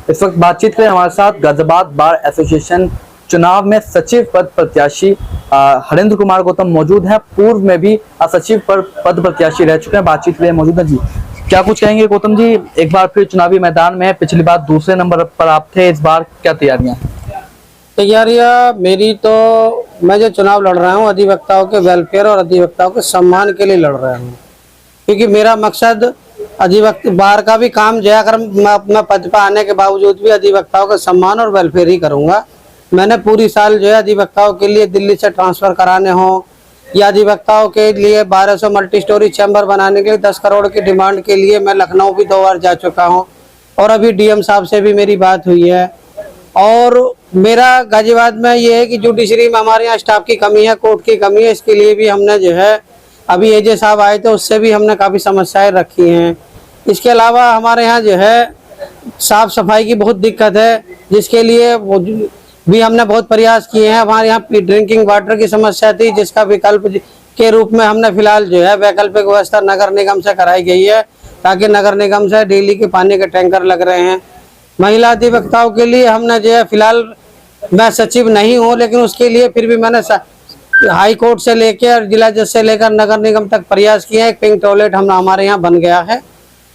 इस वक्त बातचीत करें हमारे साथ गाजियाबाद बार एसोसिएशन चुनाव में सचिव पद प्रत्याशी हरेंद्र कुमार गौतम मौजूद हैं। पूर्व में भी सचिव पद प्रत्याशी रह चुके हैं। बातचीत के लिए मौजूद है जी। क्या कुछ कहेंगे गौतम जी? एक बार फिर चुनावी मैदान में, पिछली बार दूसरे नंबर पर आप थे, इस बार क्या तैयारियां? तैयारियां मेरी तो, मैं जो चुनाव लड़ रहा हूं अधिवक्ताओं के वेलफेयर और अधिवक्ताओं के सम्मान के लिए लड़ रहा हूं, क्योंकि मेरा मकसद अधिवक्ता बार का भी काम जो है, अगर मैं पद पर आने के बावजूद भी अधिवक्ताओं का सम्मान और वेलफेयर ही करूंगा। मैंने पूरी साल जो है अधिवक्ताओं के लिए दिल्ली से ट्रांसफर कराने हों या अधिवक्ताओं के लिए 1200 मल्टी स्टोरी चैम्बर बनाने के लिए 10 करोड़ की डिमांड के लिए मैं लखनऊ भी 2 बार जा चुका हूं और अभी डीएम साहब से भी मेरी बात हुई है। और मेरा गाजियाबाद में ये है कि जुडिशरी में हमारे यहाँ स्टाफ की कमी है, कोर्ट की कमी है। इसके लिए भी हमने जो है अभी एजे साहब आए थे, उससे भी हमने काफ़ी समस्याएं रखी हैं। इसके अलावा हमारे यहाँ जो है साफ सफाई की बहुत दिक्कत है, जिसके लिए भी हमने बहुत प्रयास किए हैं। हमारे यहाँ ड्रिंकिंग वाटर की समस्या थी, जिसका विकल्प के रूप में हमने फिलहाल जो है वैकल्पिक व्यवस्था नगर निगम से कराई गई है, ताकि नगर निगम से डेली के पानी के टैंकर लग रहे हैं। महिला अधिवक्ताओं के लिए हमने जो है फिलहाल, मैं सचिव नहीं हूँ, लेकिन उसके लिए फिर भी मैंने हाई कोर्ट से लेकर जिला जज से लेकर नगर निगम तक प्रयास किया है। एक पिंक टॉयलेट हमारे यहाँ बन गया है,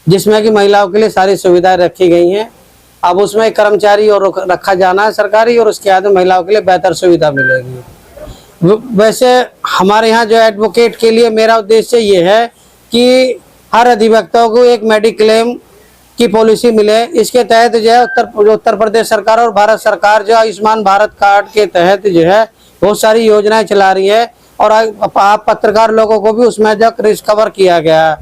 जिसमें कि महिलाओं के लिए सारी सुविधाएं रखी गई हैं। अब उसमें एक कर्मचारी और रखा जाना है सरकारी, और उसके बाद महिलाओं के लिए बेहतर सुविधा मिलेगी। वैसे हमारे यहाँ जो एडवोकेट के लिए मेरा उद्देश्य ये है कि हर अधिवक्ताओं को एक मेडिक्लेम की पॉलिसी मिले। इसके तहत जो है उत्तर प्रदेश सरकार और भारत सरकार जो आयुष्मान भारत कार्ड के तहत जो है बहुत सारी योजनाएं चला रही है, और आप पत्रकार लोगों को भी उसमें जो रिकवर किया गया।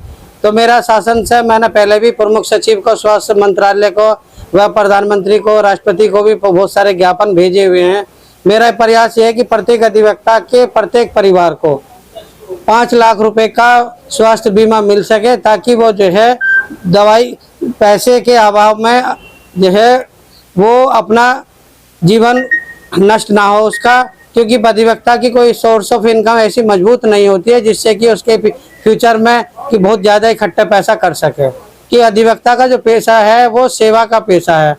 तो मेरा शासन से मैंने पहले भी प्रमुख सचिव को, स्वास्थ्य मंत्रालय को व प्रधानमंत्री को, राष्ट्रपति को भी बहुत सारे ज्ञापन भेजे हुए हैं। मेरा प्रयास ये है कि प्रत्येक अधिवक्ता के प्रत्येक परिवार को 5 लाख रुपए का स्वास्थ्य बीमा मिल सके, ताकि वो जो है दवाई पैसे के अभाव में जो है वो अपना जीवन नष्ट ना हो उसका, क्योंकि अधिवक्ता की कोई सोर्स ऑफ इनकम ऐसी मजबूत नहीं होती है जिससे कि उसके फ्यूचर में कि बहुत ज़्यादा इकट्ठा पैसा कर सके। कि अधिवक्ता का जो पेशा है वो सेवा का पेशा है,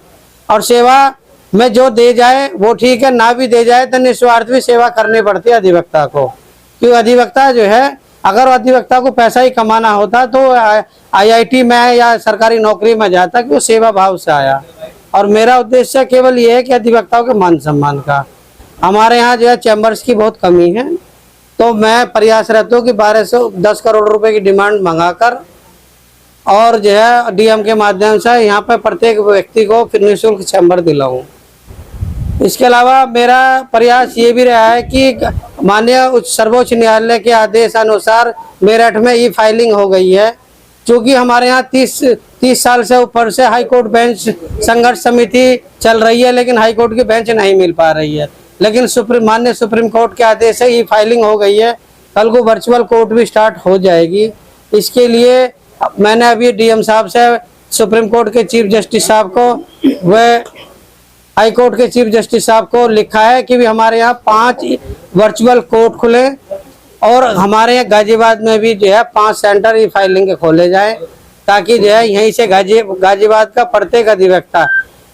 और सेवा में जो दे जाए वो ठीक है, ना भी दे जाए तो निस्वार्थ भी सेवा करनी पड़ती है अधिवक्ता को। क्योंकि अधिवक्ता जो है, अगर अधिवक्ता को पैसा ही कमाना होता तो आईआईटी में या सरकारी नौकरी में जाता, कि वो सेवा भाव से आया। और मेरा उद्देश्य केवल ये है कि अधिवक्ताओं के मान सम्मान का। हमारे यहाँ जो है चैम्बर्स की बहुत कमी है, तो मैं प्रयासरत हूँ कि 1210 करोड़ रुपए की डिमांड मंगाकर और जो है डीएम के माध्यम से यहाँ पर प्रत्येक व्यक्ति को फिर निःशुल्क चैम्बर दिलाऊं। इसके अलावा मेरा प्रयास ये भी रहा है कि माननीय सर्वोच्च न्यायालय के आदेश अनुसार मेरठ में ई फाइलिंग हो गई है, क्योंकि हमारे यहाँ 30 साल से ऊपर से हाईकोर्ट बेंच संघर्ष समिति चल रही है, लेकिन हाईकोर्ट की बेंच नहीं मिल पा रही है। लेकिन माननीय सुप्रीम कोर्ट के आदेश से ई फाइलिंग हो गई है। कल को वर्चुअल कोर्ट भी स्टार्ट हो जाएगी। इसके लिए मैंने अभी डीएम साहब से, सुप्रीम कोर्ट के चीफ जस्टिस साहब को व हाई कोर्ट के चीफ जस्टिस साहब को लिखा है कि भी हमारे यहाँ 5 वर्चुअल कोर्ट खुले, और हमारे यहाँ गाजियाबाद में भी जो है 5 सेंटर ई फाइलिंग के खोले जाए, ताकि जो है यहीं से गाजियाबाद का प्रत्येक अधिवक्ता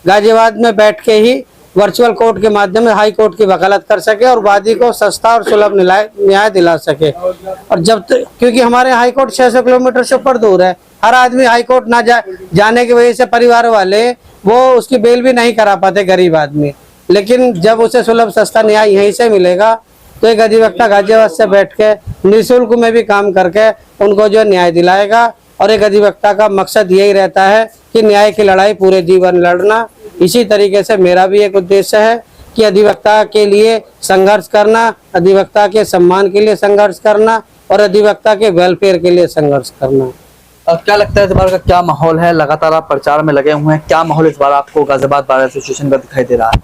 गाजियाबाद में बैठ के ही वर्चुअल कोर्ट के माध्यम से हाई कोर्ट की वकालत कर सके और वादी को सस्ता और सुलभ न्याय दिला सके। और जब क्योंकि हमारे हाई कोर्ट 600 किलोमीटर से ऊपर दूर है, हर आदमी हाई कोर्ट ना जाने की वजह से परिवार वाले वो उसकी बेल भी नहीं करा पाते, गरीब आदमी। लेकिन जब उसे सुलभ सस्ता न्याय यहीं से मिलेगा, तो एक अधिवक्ता गाजियाबाद से बैठ के निःशुल्क में भी काम करके उनको जो न्याय दिलाएगा। और एक अधिवक्ता का मकसद यही रहता है कि न्याय की लड़ाई पूरे जीवन लड़ना। इसी तरीके से मेरा भी एक उद्देश्य है कि अधिवक्ता के लिए संघर्ष करना, अधिवक्ता के सम्मान के लिए संघर्ष करना, और अधिवक्ता के वेलफेयर के लिए संघर्ष करना। क्या लगता है इस बार का क्या माहौल है? लगातार आप प्रचार में लगे हुए हैं, क्या माहौल इस बार आपको गाजियाबाद बार एसोसिएशन का दिखाई दे रहा है?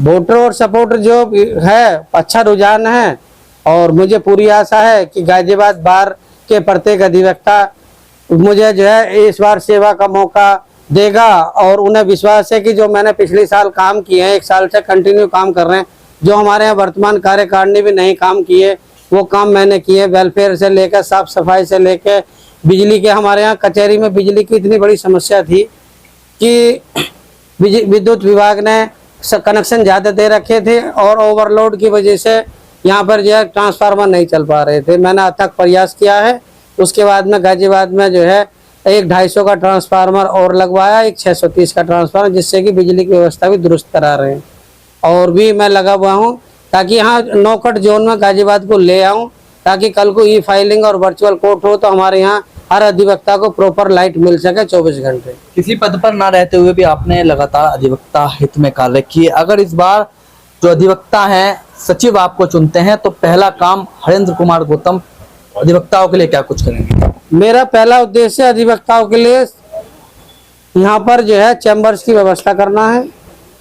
वोटर और सपोर्टर जो है अच्छा रुझान है, और मुझे पूरी आशा है कि गाजियाबाद बार के प्रत्येक अधिवक्ता मुझे जो है इस बार सेवा का मौका देगा। और उन्हें विश्वास है कि जो मैंने पिछले साल काम किए हैं, 1 साल से कंटिन्यू काम कर रहे हैं, जो हमारे यहाँ वर्तमान कार्यकारिणी भी नहीं काम किए वो काम मैंने किए। वेलफेयर से लेकर साफ सफाई से लेकर बिजली के, हमारे यहाँ कचहरी में बिजली की इतनी बड़ी समस्या थी कि विद्युत विभाग ने कनेक्शन ज़्यादा दे रखे थे और ओवरलोड की वजह से यहाँ पर जो है ट्रांसफार्मर नहीं चल पा रहे थे। मैंने अथक प्रयास किया है। उसके बाद में गाजियाबाद में जो है एक 250 का ट्रांसफार्मर और लगवाया, एक 630 का ट्रांसफार्मर, जिससे कि बिजली की व्यवस्था भी दुरुस्त करा रहे हैं। और भी मैं लगा हुआ हूँ ताकि यहाँ नौकट जोन में गाजियाबाद को ले आऊँ, ताकि कल को ई फाइलिंग और वर्चुअल कोर्ट हो तो हमारे यहाँ हर अधिवक्ता को प्रॉपर लाइट मिल सके 24 घंटे। किसी पद पर ना रहते हुए भी आपने लगातार अधिवक्ता हित में कार्य किए। अगर इस बार जो अधिवक्ता हैं सचिव आपको चुनते हैं तो पहला काम हरेंद्र कुमार गौतम अधिवक्ताओं के लिए क्या कुछ करेंगे? मेरा पहला उद्देश्य अधिवक्ताओं के लिए यहाँ पर जो है चैम्बर्स की व्यवस्था करना है,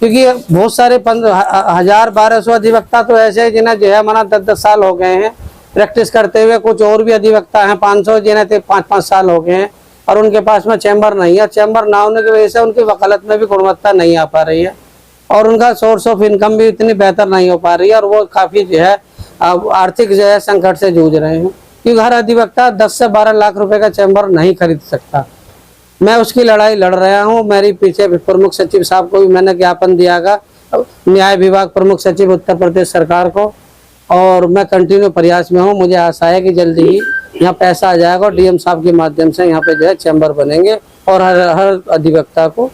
क्योंकि बहुत सारे 1000-1200 अधिवक्ता तो ऐसे हैं जिन्हें जो है हमारा 10-10 साल हो गए हैं प्रैक्टिस करते हुए। कुछ और भी अधिवक्ता हैं 500 जिन्हें 5-5 साल हो गए हैं और उनके पास में चैम्बर नहीं है। चैम्बर ना होने की वजह से उनकी वकालत में भी गुणवत्ता नहीं आ पा रही है और उनका सोर्स ऑफ इनकम भी इतनी बेहतर नहीं हो पा रही है और वो काफ़ी जो है आर्थिक जो है संकट से जूझ रहे हैं, क्योंकि हर अधिवक्ता 10 से 12 लाख रुपए का चैम्बर नहीं खरीद सकता। मैं उसकी लड़ाई लड़ रहा हूँ। मेरी पीछे प्रमुख सचिव साहब को भी मैंने ज्ञापन दियागा, न्याय विभाग प्रमुख सचिव उत्तर प्रदेश सरकार को, और मैं कंटिन्यू प्रयास में हूँ। मुझे आशा है कि जल्दी ही यहाँ पैसा आ जाएगा और डीएम साहब के माध्यम से यहाँ पे जो है चैम्बर बनेंगे और हर अधिवक्ता को,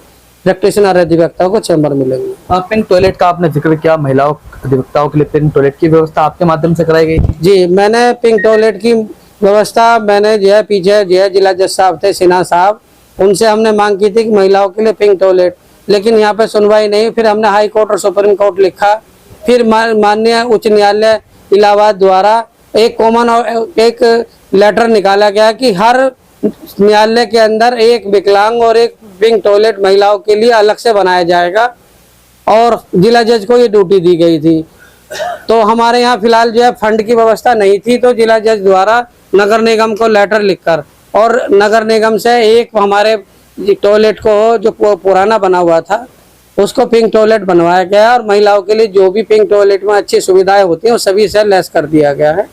प्रैक्टिशनर अधिवक्ता को चैम्बर मिलेंगे। पिंक टॉयलेट का आपने जिक्र किया, महिलाओं अधिवक्ताओं के लिए पिंक टॉयलेट की व्यवस्था आपके माध्यम से कराई गई? जी, मैंने पिंक टॉयलेट की व्यवस्था मैंने जो है पीछे जो है जिला जज साहब थे सिन्हा साहब, उनसे हमने मांग की थी कि महिलाओं के लिए पिंक टॉयलेट, लेकिन यहाँ पे सुनवाई नहीं। फिर हमने हाई कोर्ट और सुप्रीम कोर्ट लिखा, फिर माननीय उच्च न्यायालय इलाहाबाद द्वारा एक कॉमन एक लेटर निकाला गया कि हर न्यायालय के अंदर एक विकलांग और एक पिंक टॉयलेट महिलाओं के लिए अलग से बनाया जाएगा, और जिला जज को ये ड्यूटी दी गई थी। तो हमारे यहाँ फिलहाल जो है फंड की व्यवस्था नहीं थी, तो जिला जज द्वारा नगर निगम को लेटर लिखकर और नगर निगम से एक हमारे टॉयलेट को जो पुराना बना हुआ था उसको पिंक टॉयलेट बनवाया गया और महिलाओं के लिए जो भी पिंक टॉयलेट में अच्छी सुविधाएं होती हैं वो सभी से लेस कर दिया गया है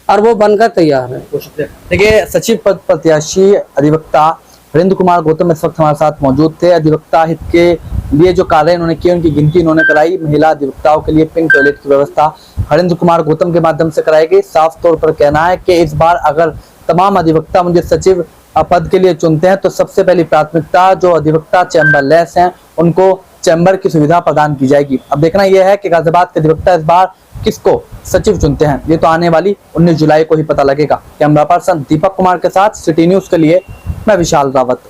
और वो बनकर तैयार है। देखिए, सचिव पद प्रत्याशी अधिवक्ता हरेंद्र कुमार गौतम इस वक्त हमारे साथ मौजूद थे। अधिवक्ता हित के लिए जो कार्य इन्होंने किए उनकी गिनती इन्होंने कराई। महिला अधिवक्ताओं के लिए पिंक टॉयलेट की व्यवस्था हरेंद्र कुमार गौतम के माध्यम से कराई गई। साफ तौर पर कहना है कि इस बार अगर तमाम अधिवक्ता मुझे सचिव पद के लिए चुनते हैं तो सबसे पहली प्राथमिकता जो अधिवक्ता चैम्बरलेस हैं उनको चैम्बर की सुविधा प्रदान की जाएगी। अब देखना यह है कि गाजियाबाद के अधिवक्ता इस बार किसको सचिव चुनते हैं, ये तो आने वाली 19 जुलाई को ही पता लगेगा। कैमरा पर्सन दीपक कुमार के साथ सिटी न्यूज के लिए मैं विशाल रावत।